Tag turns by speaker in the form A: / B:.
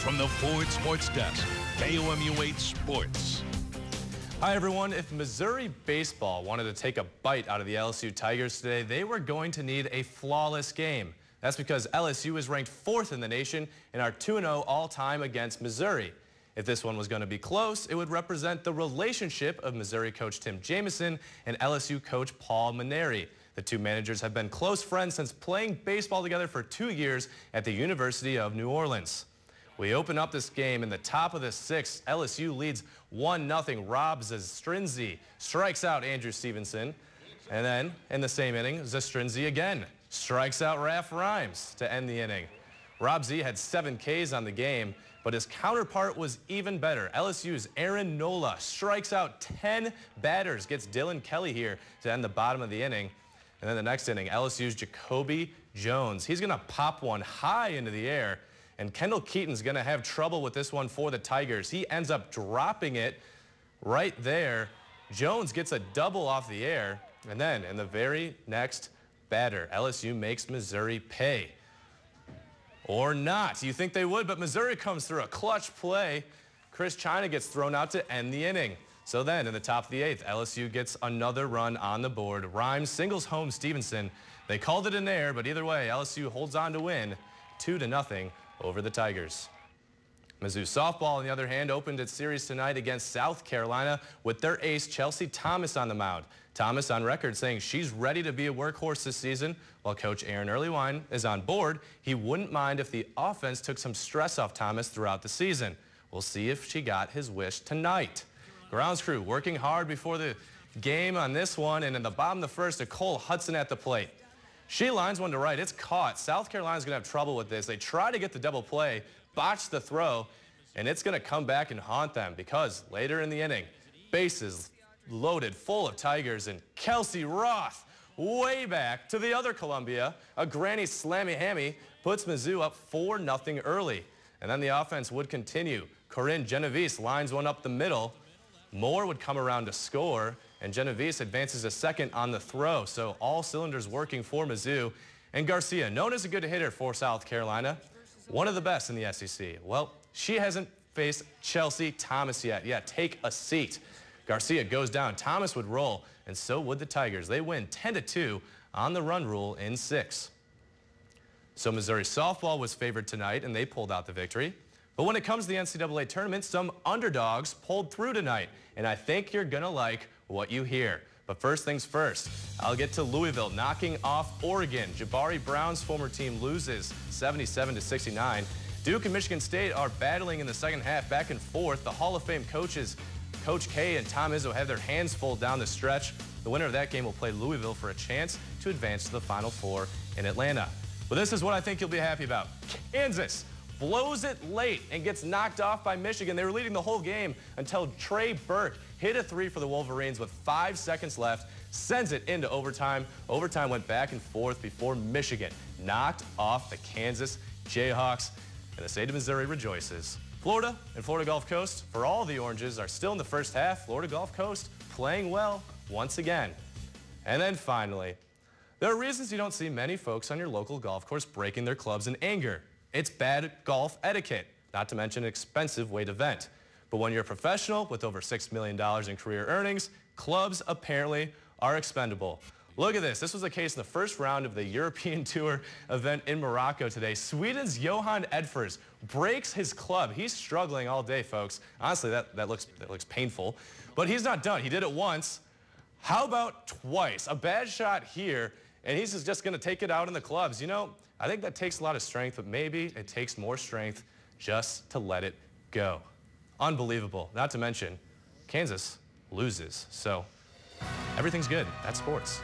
A: from the Ford Sports Desk, KOMU 8 Sports.
B: Hi everyone. If Missouri baseball wanted to take a bite out of the LSU Tigers today, they were going to need a flawless game. That's because LSU is ranked 4th in the nation and are 2-0 all-time against Missouri. If this one was going to be close, it would represent the relationship of Missouri coach Tim Jamison and LSU coach Paul Mainieri. The two managers have been close friends since playing baseball together for 2 years at the University of New Orleans. We open up this game in the top of the 6th. LSU leads 1-0. Rob Zastrinzi strikes out Andrew Stevenson. And then in the same inning, Zastrinzi again strikes out Raph Rhymes to end the inning. Rob Z had 7 Ks on the game, but his counterpart was even better. LSU's Aaron Nola strikes out 10 batters, gets Dylan Kelly here to end the bottom of the inning. And then the next inning, LSU's Jacoby Jones. He's going to pop one high into the air, and Kendall Keaton's going to have trouble with this one for the Tigers. He ends up dropping it right there. Jones gets a double off the air, and then in the very next batter, LSU makes Missouri pay. Or not. You think they would, but Missouri comes through a clutch play. Chris China gets thrown out to end the inning. So then in the top of the 8th, LSU gets another run on the board. Rhymes singles home Stevenson. They called it an error, but either way, LSU holds on to win 2-0 over the Tigers. Mizzou softball, on the other hand, opened its series tonight against South Carolina with their ace Chelsea Thomas on the mound. Thomas on record saying she's ready to be a workhorse this season. While Coach Aaron Earlywine is on board, he wouldn't mind if the offense took some stress off Thomas throughout the season. We'll see if she got his wish tonight. Grounds crew working hard before the game on this one, and in the bottom of the 1st, Nicole Hudson at the plate. She lines one to right. It's caught. South Carolina's going to have trouble with this. They try to get the double play, botch the throw, and it's going to come back and haunt them because later in the inning, bases loaded full of Tigers, and Kelsey Roth way back to the other Columbia. A granny slammy hammy puts Mizzou up 4-0 early. And then the offense would continue. Corinne Genovese lines one up the middle. Moore would come around to score, and Genovese advances a second on the throw. So all cylinders working for Mizzou. And Garcia, known as a good hitter for South Carolina, one of the best in the SEC. Well, she hasn't faced Chelsea Thomas yet. Yeah, take a seat. Garcia goes down. Thomas would roll, and so would the Tigers. They win 10-2 on the run rule in 6. So Missouri softball was favored tonight, and they pulled out the victory. But when it comes to the NCAA tournament, some underdogs pulled through tonight, and I think you're going to like what you hear. But first things first, I'll get to Louisville knocking off Oregon. Jabari Brown's former team loses 77-69. Duke and Michigan State are battling in the second half back and forth. The Hall of Fame coaches, Coach K and Tom Izzo, have their hands full down the stretch. The winner of that game will play Louisville for a chance to advance to the Final Four in Atlanta. But this is what I think you'll be happy about. Kansas blows it late and gets knocked off by Michigan. They were leading the whole game until Trey Burke hit a 3 for the Wolverines with 5 seconds left, sends it into overtime. Overtime went back and forth before Michigan knocked off the Kansas Jayhawks, and the state of Missouri rejoices. Florida and Florida Gulf Coast, for all the Oranges, are still in the first half. Florida Gulf Coast playing well once again. And then finally, there are reasons you don't see many folks on your local golf course breaking their clubs in anger. It's bad golf etiquette, not to mention an expensive weight event. But when you're a professional with over $6 million in career earnings, clubs apparently are expendable. Look at this. This was the case in the first round of the European Tour event in Morocco today. Sweden's Johan Edfors breaks his club. He's struggling all day, folks. Honestly, that looks painful. But he's not done. He did it once. How about twice? A bad shot here, and he's just going to take it out in the clubs. You know, I think that takes a lot of strength, but maybe it takes more strength just to let it go. Unbelievable. Not to mention, Kansas loses. So everything's good. That's sports.